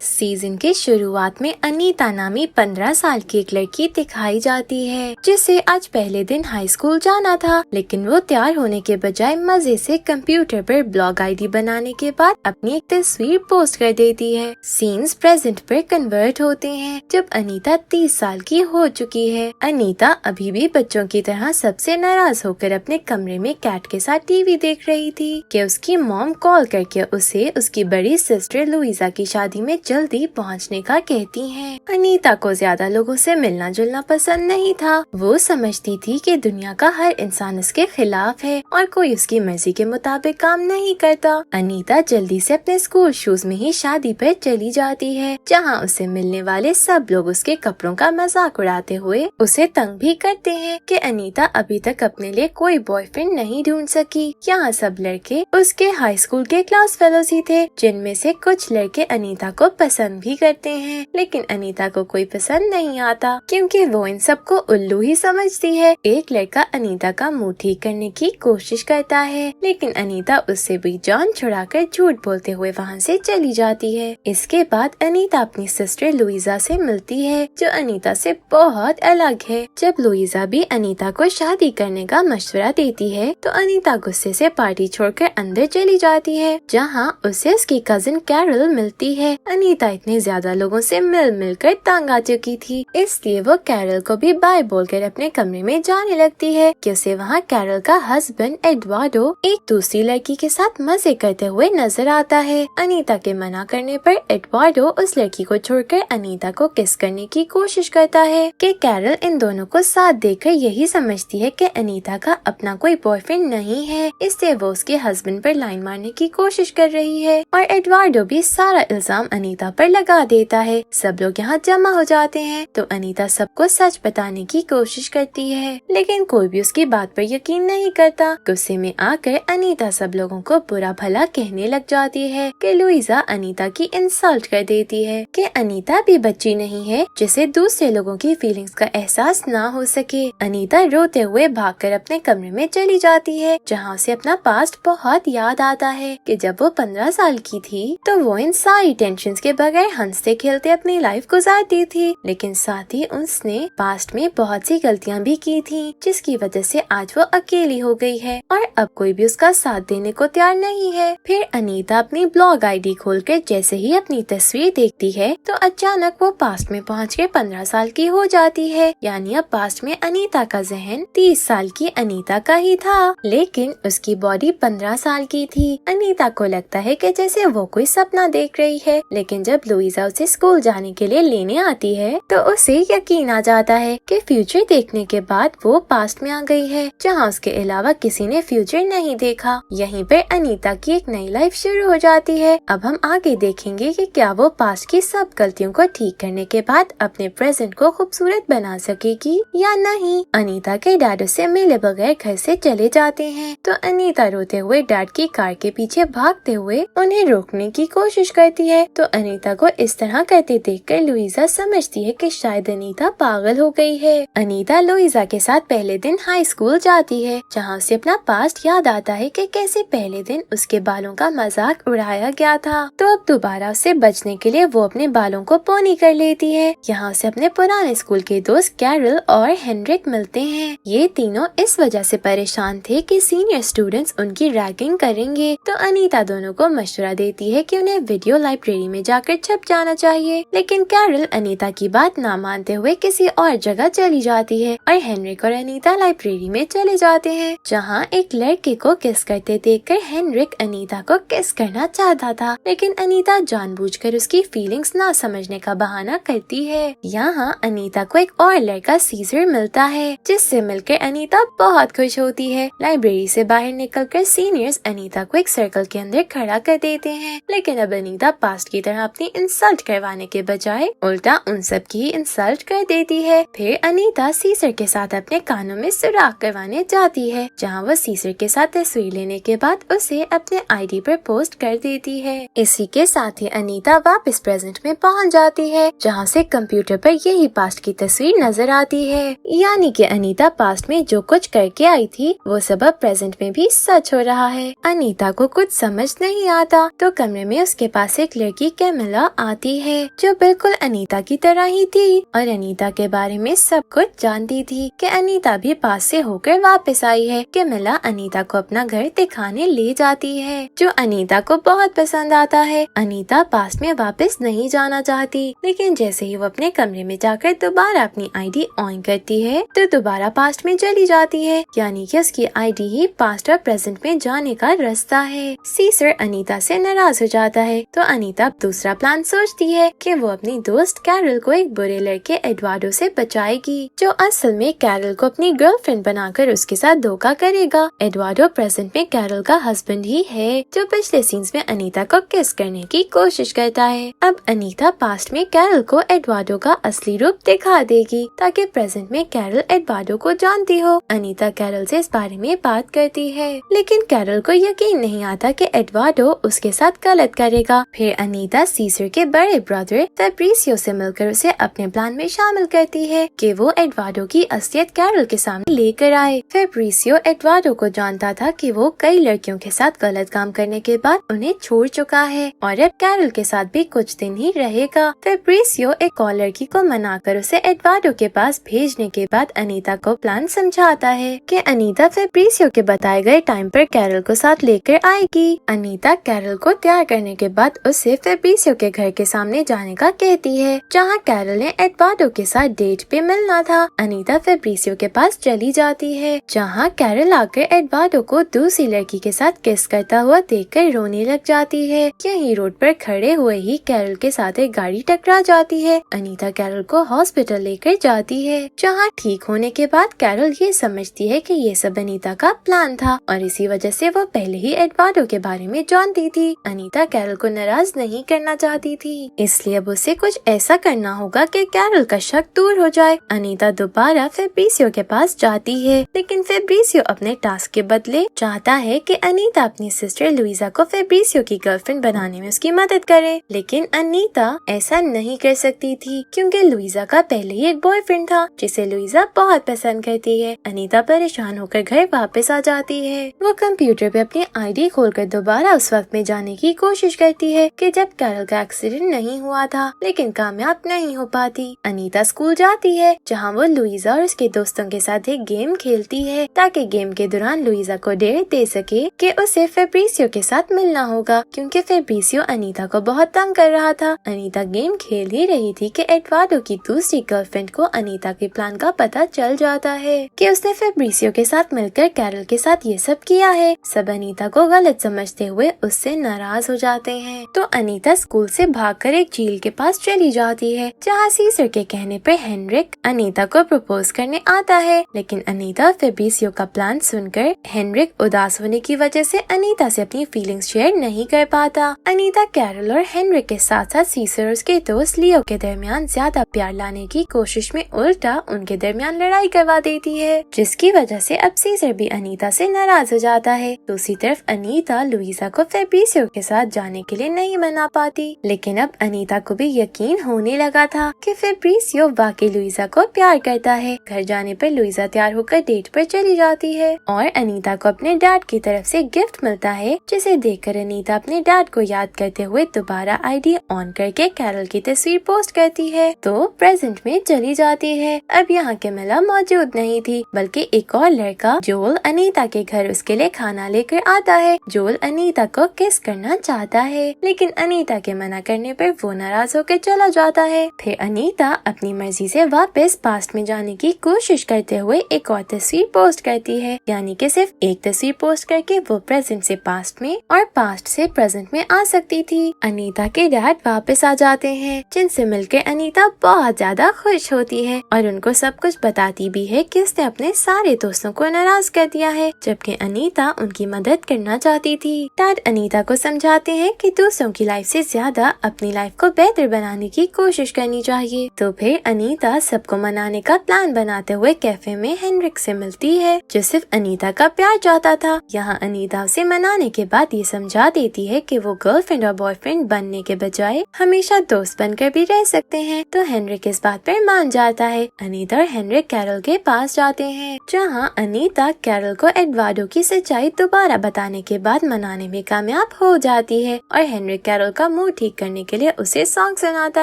Season के शुरुआत में अनीता नामी 15 साल की एक लड़की दिखाई जाती है जिसे आज पहले दिन हाई स्कूल जाना था, लेकिन वो तैयार होने के बजाय मजे से कंप्यूटर पर ब्लॉग आईडी बनाने के बाद अपनी एक तस्वीर पोस्ट कर देती है। सीन्स प्रेजेंट पर कन्वर्ट होते हैं जब अनीता 30 साल की हो चुकी है। अनीता अभी भी बच्चों की तरह सबसे नाराज होकर अपने कमरे में कैट के साथ टीवी देख रही थी कि उसकी मॉम कॉल करके उसे उसकी बड़ी सिस्टर लुइजा की शादी में जल्दी पहुंचने का कहती हैं। अनीता को ज्यादा लोगों से मिलना जुलना पसंद नहीं था। वो समझती थी कि दुनिया का हर इंसान उसके खिलाफ है और कोई उसकी मर्जी के मुताबिक काम नहीं करता। अनीता जल्दी से अपने स्कूल शूज में ही शादी पर चली जाती है, जहाँ उसे मिलने वाले सब लोग उसके कपड़ों का मजाक उड़ाते हुए उसे तंग भी करते हैं कि अनीता अभी तक अपने लिए कोई बॉयफ्रेंड नहीं ढूंढ सकी। यहाँ सब लड़के उसके हाई स्कूल के क्लास फेलोज ही थे, जिनमें से कुछ लड़के अनीता को पसंद भी करते हैं, लेकिन अनीता को कोई पसंद नहीं आता क्योंकि वो इन सबको उल्लू ही समझती है। एक लड़का अनीता का मुंह ठीक करने की कोशिश करता है, लेकिन अनीता उससे भी जान छुड़ाकर झूठ बोलते हुए वहाँ से चली जाती है। इसके बाद अनीता अपनी सिस्टर लुइजा से मिलती है, जो अनीता से बहुत अलग है। जब लुइजा भी अनीता को शादी करने का मशवरा देती है तो अनीता गुस्से से पार्टी छोड़कर अंदर चली जाती है, जहाँ उसे उसकी कजिन कैरल मिलती है। अनीता इतने ज्यादा लोगों से मिल कर तंग आ चुकी थी, इसलिए वो कैरल को भी बाय बोलकर अपने कमरे में जाने लगती है कि उसे वहाँ कैरल का हस्बैंड एडवार्डो एक दूसरी लड़की के साथ मजे करते हुए नजर आता है। अनीता के मना करने पर एडवार्डो उस लड़की को छोड़कर अनीता को किस करने की कोशिश करता है कि कैरल इन दोनों को साथ देखकर यही समझती है कि अनीता का अपना कोई बॉयफ्रेंड नहीं है, इसलिए वो उसके हस्बैंड पर लाइन मारने की कोशिश कर रही है और एडवार्डो भी सारा इल्जाम अनीता पर लगा देता है। सब लोग यहाँ जमा हो जाते हैं तो अनीता सबको सच बताने की कोशिश करती है, लेकिन कोई भी उसकी बात पर यकीन नहीं करता। गुस्से में आकर अनीता सब लोगों को बुरा भला कहने लग जाती है कि लुइजा अनीता की इंसल्ट कर देती है कि अनीता भी बच्ची नहीं है जिसे दूसरे लोगों की फीलिंग्स का एहसास ना हो सके। अनीता रोते हुए भागकर अपने कमरे में चली जाती है, जहाँ उसे अपना पास्ट बहुत याद आता है कि जब वो 15 साल की थी तो वो इन सारी टेंशन्स के बगैर हंसते खेलते अपनी लाइफ गुजारती थी, लेकिन साथ ही उसने पास्ट में बहुत सी गलतियाँ भी की थी, जिसकी वजह से आज वो अकेली हो गई है और अब कोई भी उसका साथ देने को तैयार नहीं है। फिर अनीता अपनी ब्लॉग आईडी खोलकर जैसे ही अपनी तस्वीर देखती है तो अचानक वो पास्ट में पहुंचकर 15 साल की हो जाती है, यानी अब पास्ट में अनीता का जहन 30 साल की अनीता का ही था, लेकिन उसकी बॉडी 15 साल की थी। अनीता को लगता है कि जैसे वो कोई सपना देख रही है, लेकिन जब लुइजा उसे स्कूल जाने के लिए लेने आती है तो उसे यकीन आ जाता है कि फ्यूचर देखने के बाद वो पास्ट में आ गई है, जहाँ उसके अलावा किसी ने फ्यूचर नहीं देखा। यहीं पर अनीता की एक नई लाइफ शुरू हो जाती है। अब हम आगे देखेंगे कि क्या वो पास्ट की सब गलतियों को ठीक करने के बाद अपने प्रेजेंट को खूबसूरत बना सकेगी या नहीं। अनीता के डैड उसे मिले बगैर घर से चले जाते हैं तो अनीता रोते हुए डैड की कार के पीछे भागते हुए उन्हें रोकने की कोशिश करती है, तो अनीता को इस तरह करते देखकर लुइजा समझती है कि शायद अनीता पागल हो गई है। अनीता लुइजा के साथ पहले दिन हाई स्कूल जाती है, जहाँ उसे अपना पास्ट याद आता है कि कैसे पहले दिन उसके बालों का मजाक उड़ाया गया था। तो अब दोबारा उससे बचने के लिए वो अपने बालों को पोनी कर लेती है। यहाँ उसे अपने पुराने स्कूल के दोस्त कैरल और हेनरिक मिलते हैं। ये तीनों इस वजह से परेशान थे कि सीनियर स्टूडेंट्स उनकी रैगिंग करेंगे, तो अनीता दोनों को मशवरा देती है कि उन्हें वीडियो लाइब्रेरी में जाकर छप जाना चाहिए, लेकिन कैरल अनीता की बात ना मानते हुए किसी और जगह चली जाती है और हेनरिक और अनीता लाइब्रेरी में चले जाते हैं, जहाँ एक लड़के को किस करते देखकर हेनरिक अनीता को किस करना चाहता था, लेकिन अनीता जानबूझकर उसकी फीलिंग्स ना समझने का बहाना करती है। यहाँ अनीता को एक और लड़का सीजर मिलता है, जिससे मिलकर अनीता बहुत खुश होती है। लाइब्रेरी से बाहर निकलकर सीनियर्स अनीता को एक सर्कल के अंदर खड़ा कर देते हैं, लेकिन अब अनीता पास्ट की तरह अपनी इंसल्ट करवाने के बजाय उल्टा उन सब की इंसल्ट कर देती है। फिर अनीता सीसर के साथ अपने कानों में सुराख करवाने जाती है, जहाँ वो सीसर के साथ तस्वीर लेने के बाद उसे अपने आईडी पर पोस्ट कर देती है। इसी के साथ ही अनीता वापस प्रेजेंट में पहुँच जाती है, जहाँ से कंप्यूटर पर यही पास्ट की तस्वीर नजर आती है, यानी कि अनीता पास्ट में जो कुछ करके आई थी वो सब अब प्रेजेंट में भी सच हो रहा है। अनीता को कुछ समझ नहीं आता तो कमरे में उसके पास एक लड़की कैमिला आती है, जो बिल्कुल अनीता की तरह ही थी और अनीता के बारे में सब कुछ जानती थी कि अनीता भी पास से होकर वापस आई है। कैमिला अनीता को अपना घर दिखाने ले जाती है, जो अनीता को बहुत पसंद आता है। अनीता पास्ट में वापस नहीं जाना चाहती, लेकिन जैसे ही वो अपने कमरे में जाकर दोबारा अपनी आईडी ऑन करती है तो दोबारा पास्ट में चली जाती है, यानी कि उसकी आईडी ही पास्ट और प्रेजेंट में जाने का रास्ता है। सीसर अनीता से नाराज हो जाता है, तो अनीता दूसरा प्लान सोचती है कि वो अपनी दोस्त कैरल को एक बुरे लड़के एडवार्डो से बचाएगी, जो असल में कैरल को अपनी गर्लफ्रेंड बनाकर उसके साथ धोखा करेगा। एडवार्डो प्रेजेंट में कैरल का हस्बैंड ही है, जो पिछले सीन्स में अनीता को किस करने की कोशिश करता है। अब अनीता पास्ट में कैरल को एडवार्डो का असली रूप दिखा देगी, ताकि प्रेजेंट में कैरल एडवार्डो को जानती हो। अनीता कैरल से इस बारे में बात करती है, लेकिन कैरल को यकीन नहीं आता कि एडवार्डो उसके साथ गलत करेगा। फिर अनीता सीसर के बड़े ब्रदर फैब्रिसियो से मिलकर उसे अपने प्लान में शामिल करती है कि वो एडवार्डो की असलियत कैरल के सामने लेकर आए। फैब्रिसियो एडवार्डो को जानता था कि वो कई लड़कियों के साथ गलत काम करने के बाद उन्हें छोड़ चुका है और अब कैरल के साथ भी कुछ दिन ही रहेगा। फैब्रिसियो एक और लड़की को मनाकर उसे एडवार्डो के पास भेजने के बाद अनीता को प्लान समझाता है कि अनीता फैब्रिसियो के बताए गए टाइम पर कैरल को साथ लेकर आएगी। अनीता कैरल को तैयार करने के बाद उसे फैब्रिसियो के घर के सामने जाने का कहती है, जहाँ कैरल ने एडवार्डो के साथ डेट पे मिलना था। अनीता फैब्रिसियो के पास चली जाती है, जहाँ कैरल आकर एडवार्डो को दूसरी लड़की के साथ किस करता हुआ देखकर रोने लग जाती है। यहीं रोड पर खड़े हुए ही कैरल के साथ एक गाड़ी टकरा जाती है। अनीता कैरल को हॉस्पिटल लेकर जाती है, जहाँ ठीक होने के बाद कैरल ये समझती है कि ये सब अनीता का प्लान था और इसी वजह से वो पहले ही एडवार्डो के बारे में जानती थी। अनीता कैरल को नाराज नहीं करना चाहती थी, इसलिए अब उसे कुछ ऐसा करना होगा कि कैरल का शक दूर हो जाए। अनीता दोबारा फैब्रिसियो के पास जाती है, लेकिन फैब्रिसियो अपने टास्क के बदले चाहता है कि अनीता अपनी सिस्टर लुइजा को फैब्रिसियो की गर्लफ्रेंड बनाने में उसकी मदद करे, लेकिन अनीता ऐसा नहीं कर सकती थी क्योंकि लुइजा का पहले ही एक बॉयफ्रेंड था जिसे लुइजा बहुत पसंद करती है। अनीता परेशान होकर घर वापस आ जाती है। वो कंप्यूटर पे अपनी आईडी खोलकर दोबारा उस वक्त में जाने की कोशिश करती है कि जब कैरल का एक्सीडेंट नहीं हुआ था, लेकिन कामयाब नहीं हो पाती। अनीता स्कूल जाती है, जहाँ वो लुइजा और उसके दोस्तों के साथ एक गेम खेलती है, ताकि गेम के दौरान लुइजा को डेट दे सके कि उसे फैब्रिसियो के साथ मिलना होगा, क्योंकि फैब्रिसियो अनीता को बहुत तंग कर रहा था। अनीता गेम खेल ही रही थी कि एडवार्डो की दूसरी गर्लफ्रेंड को अनीता के प्लान का पता चल जाता है कि उसने फैब्रिसियो के साथ मिलकर कैरल के साथ ये सब किया है। सब अनीता को गलत समझते हुए उससे नाराज हो जाते हैं, तो अनीता स्कूल से भागकर एक झील के पास चली जाती है, जहाँ सीसर के कहने पर हेनरिक अनीता को प्रपोज करने आता है। लेकिन अनीता फैब्रिसियो का प्लान सुनकर हेनरिक उदास होने की वजह से अनीता से अपनी फीलिंग्स शेयर नहीं कर पाता। अनीता कैरल और हेनरिक के साथ साथ सीसर और उसके दोस्त लियो के दरमियान ज्यादा प्यार लाने की कोशिश में उल्टा उनके दरमियान लड़ाई करवा देती है, जिसकी वजह से अब सीसर भी अनीता से नाराज हो जाता है। दूसरी तरफ अनीता लुइजा को फैब्रिसियो के साथ जाने के लिए नहीं मना पाती, लेकिन अब अनीता को भी यकीन होने लगा था कि फैब्रिसियो वाकई लुइजा को प्यार करता है। घर जाने पर लुइजा तैयार होकर डेट पर चली जाती है और अनीता को अपने डैड की तरफ से गिफ्ट मिलता है, जिसे देखकर अनीता अपने डैड को याद करते हुए दोबारा आईडी ऑन करके कैरल की तस्वीर पोस्ट करती है, तो प्रेजेंट में चली जाती है। अब यहाँ कैमिला मौजूद नहीं थी, बल्कि एक और लड़का जोल अनीता के घर उसके लिए खाना लेकर आता है। जोल अनीता को किस करना चाहता है, लेकिन अनीता के मना करने पर वो नाराज होकर चला जाता है। फिर अनीता अपनी मर्जी से वापस पास्ट में जाने की कोशिश करते हुए एक और तस्वीर पोस्ट करती है, यानी कि सिर्फ एक तस्वीर पोस्ट करके वो प्रेजेंट से पास्ट में और पास्ट से प्रेजेंट में आ सकती थी। अनीता के डैड वापस आ जाते हैं, जिनसे मिलकर अनीता बहुत ज्यादा खुश होती है और उनको सब कुछ बताती भी है कि उसने अपने सारे दोस्तों को नाराज कर दिया है, जबकि अनीता उनकी मदद करना चाहती थी। डैड अनीता को समझाते हैं कि दूसरों की लाइफ से ज्यादा अपनी लाइफ को बेहतर बनाने की कोशिश करनी चाहिए। तो फिर अनीता सबको मनाने का प्लान बनाते हुए कैफे में हेनरिक से मिलती है, जो सिर्फ अनीता का प्यार चाहता था। यहाँ अनीता उसे मनाने के बाद ये समझा देती है कि वो गर्लफ्रेंड और बॉयफ्रेंड बनने के बजाय हमेशा दोस्त बनकर भी रह सकते हैं, तो हेनरिक इस बात पर मान जाता है। अनीता और हेनरिक कैरल के पास जाते हैं, जहाँ अनीता कैरल को एडवार्डो की सच्चाई दोबारा बताने के बाद मनाने में कामयाब हो जाती है और हेनरिक कैरल का मूड ठीक करने के लिए उसे सॉन्ग सुनाता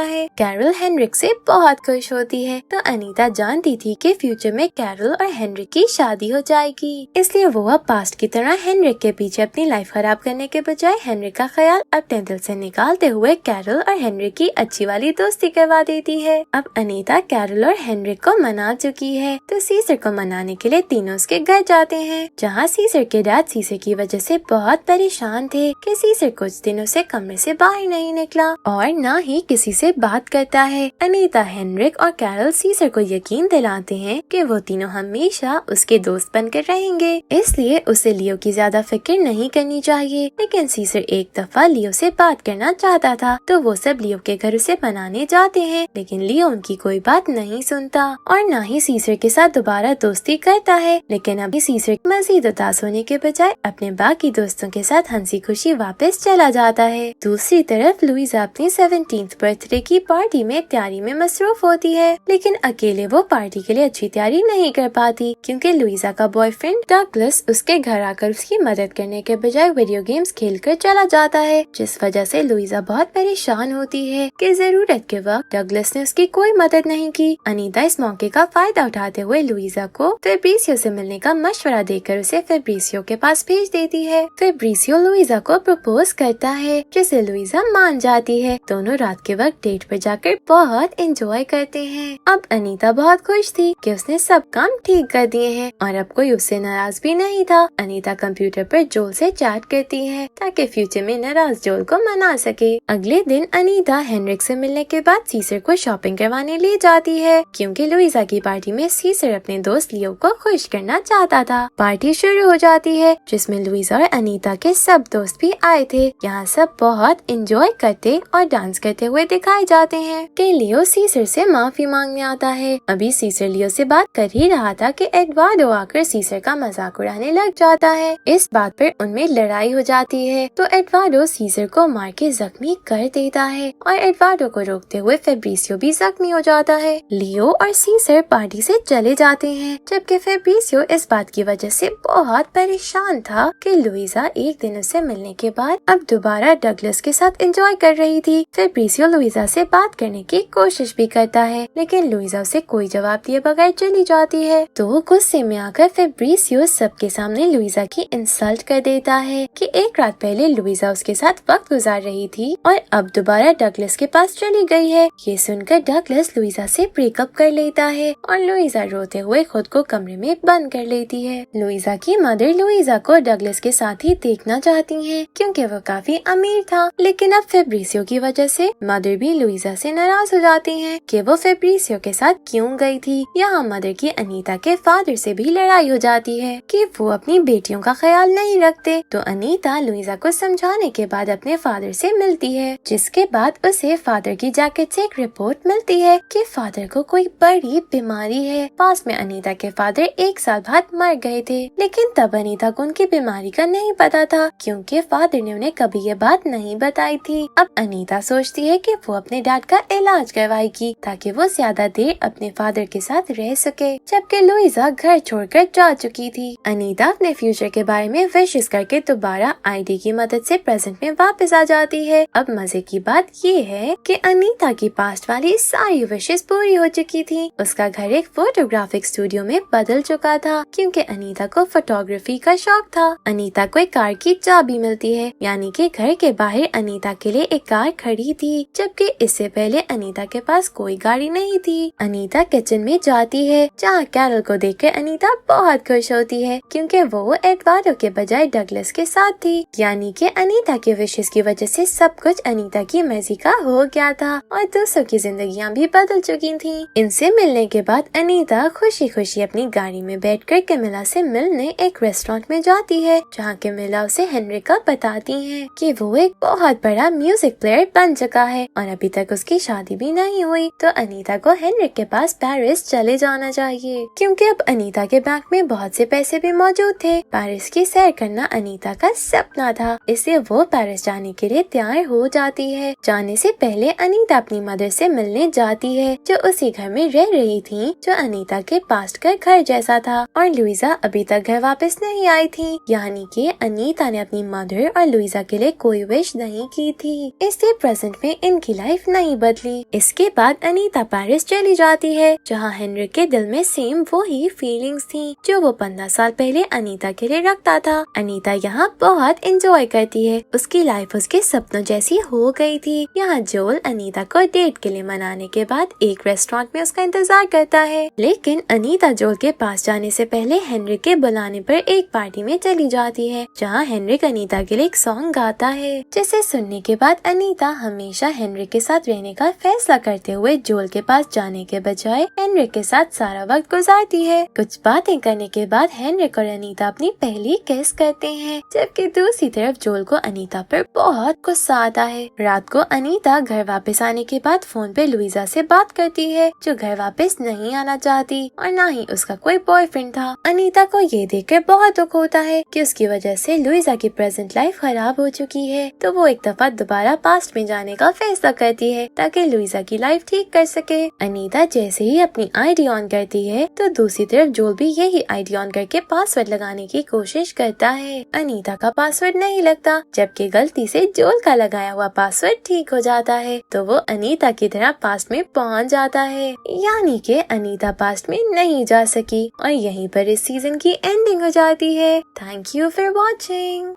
है। कैरल हेनरिक से बहुत खुश होती है, तो अनीता जानती थी कि फ्यूचर में कैरल और हेनरिक की शादी हो जाएगी, इसलिए वो अब पास्ट की तरह हेनरिक के पीछे अपनी लाइफ खराब करने के बजाय हेनरिक का ख्याल अपने दिल से निकालते हुए कैरल और हेनरिक की अच्छी वाली दोस्ती करवा देती है। अब अनीता कैरल और हेनरिक को मना चुकी है, तो सीसर को मनाने के लिए तीनों उसके घर जाते हैं, जहाँ सीसर के डैड सीसर की वजह से बहुत परेशान थे कि सीसर कुछ दिनों से कमरे से बाहर नहीं निकला और न ही किसी से बात करता है। अनीता, हेनरिक और कैरल सीसर को यकीन दिलाते हैं कि वो तीनों हमेशा उसके दोस्त बनकर रहेंगे, इसलिए उसे लियो की ज्यादा फिक्र नहीं करनी चाहिए। लेकिन सीसर एक दफा लियो से बात करना चाहता था, तो वो सब लियो के घर उसे मनाने जाते हैं, लेकिन लियो उनकी कोई बात नहीं सुनता और न ही सीसर के साथ दोबारा दोस्ती करता है। लेकिन अभी सीसर मजीद उदास होने के बजाय अपने बाकी दोस्तों के साथ हंसी खुशी वापस चला जाता है। दूसरी तरफ लुइजा अपनी 17th बर्थडे की पार्टी में तैयारी में मसरूफ होती है, लेकिन अकेले वो पार्टी के लिए अच्छी तैयारी नहीं कर पाती, क्योंकि लुइजा का बॉयफ्रेंड डगलस उसके घर आकर उसकी मदद करने के बजाय वीडियो गेम्स खेलकर चला जाता है, जिस वजह से लुइजा बहुत परेशान होती है कि जरूरत के वक्त डगलस ने उसकी कोई मदद नहीं की। अनीता इस मौके का फायदा उठाते हुए लुइजा को फेब्रिसियो से मिलने का मशवरा देकर उसे फेब्रिसियो के पास भेज देती है। फेब्रिसियो लुइजा को प्रपोज करता है, जिसे लुइजा मान जाती है। दोनों रात के वक्त डेट पर जाकर बहुत एंजॉय करते हैं। अब अनीता बहुत खुश थी कि उसने सब काम ठीक कर दिए हैं और अब कोई उससे नाराज भी नहीं था। अनीता कंप्यूटर पर जोल से चैट करती है ताकि फ्यूचर में नाराज जोल को मना सके। अगले दिन अनीता हेनरिक से मिलने के बाद सीसर को शॉपिंग करवाने ले जाती है, क्योंकि लुइजा की पार्टी में सीसर अपने दोस्त लियो को खुश करना चाहता था। पार्टी शुरू हो जाती है, जिसमें लुइजा और अनीता के सब दोस्त भी आए थे। यहाँ सब बहुत एंजॉय करते और डांस करते हुए दिखाए जाते हैं कि लियो सीसर से माफी मांगने आता है। अभी सीसर लियो से बात कर ही रहा था कि एडवार्डो आकर सीसर का मजाक उड़ाने लग जाता है। इस बात पर उनमें लड़ाई हो जाती है, तो एडवार्डो सीसर को मार के जख्मी कर देता है और एडवार्डो को रोकते हुए फेब्रिसियो भी जख्मी हो जाता है। लियो और सीसर पार्टी से चले जाते हैं, जबकि फेब्रिसियो इस बात की वजह से बहुत परेशान था कि लुइजा एक दिन उससे मिलने के बाद अब दोबारा डगलस के साथ एंजॉय कर रही थी। फेब्रिसियो लुइजा से बात करने की कोशिश भी करता है, लेकिन लुइजा उसे कोई जवाब दिए बगैर चली जाती है। तो गुस्से में आकर फेब्रिसियो सबके सामने लुइजा की इंसल्ट कर देता है कि एक रात पहले लुइजा उसके साथ वक्त गुजार रही थी और अब दोबारा डगलस के पास चली गई है। ये सुनकर डगलस लुइजा से ब्रेकअप कर लेता है और लुइजा रोते हुए खुद को कमरे में बंद कर लेती है। लुइजा की मदर लुइजा को डगलस के साथ ही देखना चाहती हैं, क्योंकि वो काफी अमीर था। लेकिन अब फेब्रिसियो की वजह से मदर भी लुइजा से नाराज हो जाती हैं कि वो फेब्रिसियो के साथ क्यों गई थी। यहाँ मदर की अनीता के फादर से भी लड़ाई हो जाती है कि वो अपनी बेटियों का ख्याल नहीं रखते। तो अनीता लुइजा को समझाने के बाद अपने फादर से मिलती है, जिसके बाद उसे फादर की जैकेट से एक रिपोर्ट मिलती है कि फादर को कोई बड़ी बीमारी है। पास में अनीता के फादर 1 साल बाद मर गए थे, लेकिन तब अनीता को उनकी बीमारी का नहीं पता था, क्योंकि फादर ने उन्हें कभी ये बात नहीं बताई थी। अब अनीता सोचती है कि वो अपने डैड का इलाज करवाएगी ताकि वो ज्यादा देर अपने फादर के साथ रह सके, जबकि लुइजा घर छोड़कर जा चुकी थी। अनीता अपने फ्यूचर के बारे में विशेष करके दोबारा आईडी की मदद से प्रेजेंट में वापस आ जाती है। अब मजे की बात ये है कि अनीता की पास्ट वाली सारी विशेष पूरी हो चुकी थी। उसका घर एक फोटोग्राफिक स्टूडियो में बदल चुका था, क्योंकि अनीता को फोटोग्राफी का शौक था। अनीता को एक कार की चाबी मिलती है, यानी कि घर के बाहर अनीता के लिए एक कार खड़ी थी, जबकि इससे पहले अनीता के पास कोई गाड़ी नहीं थी। अनीता किचन में जाती है, जहाँ कैरल को देखकर अनीता बहुत खुश होती है, क्योंकि वो एडवार्डो के बजाय डगलस के साथ थी। यानी कि अनीता के विशेष की वजह से सब कुछ अनीता की मर्जी का हो गया था और दूसरों की जिंदगियां भी बदल चुकी थीं। इनसे मिलने के बाद अनीता खुशी खुशी अपनी गाड़ी में बैठकर कैमिला से मिलने एक रेस्टोरेंट में जाती है, जहाँ कैमिला उसे हेनरिक का बताती है कि वो एक बहुत बड़ा म्यूजिक प्लेयर बन चुका है और अभी तक उसकी शादी भी नहीं हुई। तो अनीता को हेनरिक के पास पेरिस चले जाना चाहिए, क्योंकि अब अनीता के बैंक में बहुत से पैसे भी मौजूद थे। पेरिस की सैर करना अनीता का सपना था, इसलिए वो पेरिस जाने के लिए तैयार हो जाती है। जाने से पहले अनीता अपनी मदर से मिलने जाती है, जो उसी घर में रह रही थी, जो अनीता के पास्ट का घर जैसा था। और लुइजा अभी तक घर वापस नहीं आई थी, यानी कि अनीता ने अपनी मदर और लुइजा के लिए कोई विश नहीं की। की थी, इससे प्रेजेंट में इनकी लाइफ नहीं बदली। इसके बाद अनीता पेरिस चली जाती है, जहाँ हेनरी के दिल में सेम वही फीलिंग्स थी जो वो 15 साल पहले अनीता के लिए रखता था। अनीता यहाँ बहुत एंजॉय करती है, उसकी लाइफ उसके सपनों जैसी हो गई थी। यहाँ जोल अनीता को डेट के लिए मनाने के बाद एक रेस्टोरेंट में उसका इंतजार करता है, लेकिन अनीता जोल के पास जाने से पहले हेनरी के बुलाने पर एक पार्टी में चली जाती है, जहाँ हेनरी अनीता के लिए एक सॉन्ग गाता है, जिसे सुनने के बाद अनीता हमेशा हेनरी के साथ रहने का फैसला करते हुए जोल के पास जाने के बजाय हेनरी के साथ सारा वक्त गुजारती है। कुछ बातें करने के बाद हेनरी और अनीता अपनी पहली किस करते हैं, जबकि दूसरी तरफ जोल को अनीता पर बहुत गुस्सा आता है। रात को अनीता घर वापस आने के बाद फोन पे लुइजा से बात करती है, जो घर वापस नहीं आना चाहती और न ही उसका कोई बॉयफ्रेंड था। अनीता को ये देखकर बहुत दुख होता है कि उसकी वजह से लुइजा की प्रेजेंट लाइफ खराब हो चुकी है, तो वो एक दफा दोबारा पास्ट में जाने का फैसला करती है ताकि लुइजा की लाइफ ठीक कर सके। अनीता जैसे ही अपनी आईडी ऑन करती है तो दूसरी तरफ जोल भी यही आईडी ऑन करके पासवर्ड लगाने की कोशिश करता है। अनीता का पासवर्ड नहीं लगता, जबकि गलती से जोल का लगाया हुआ पासवर्ड ठीक हो जाता है, तो वो अनीता की तरह पास्ट में पहुंच जाता है। यानी कि अनीता पास्ट में नहीं जा सकी और यहीं पर इस सीजन की एंडिंग हो जाती है। Thank you for watching.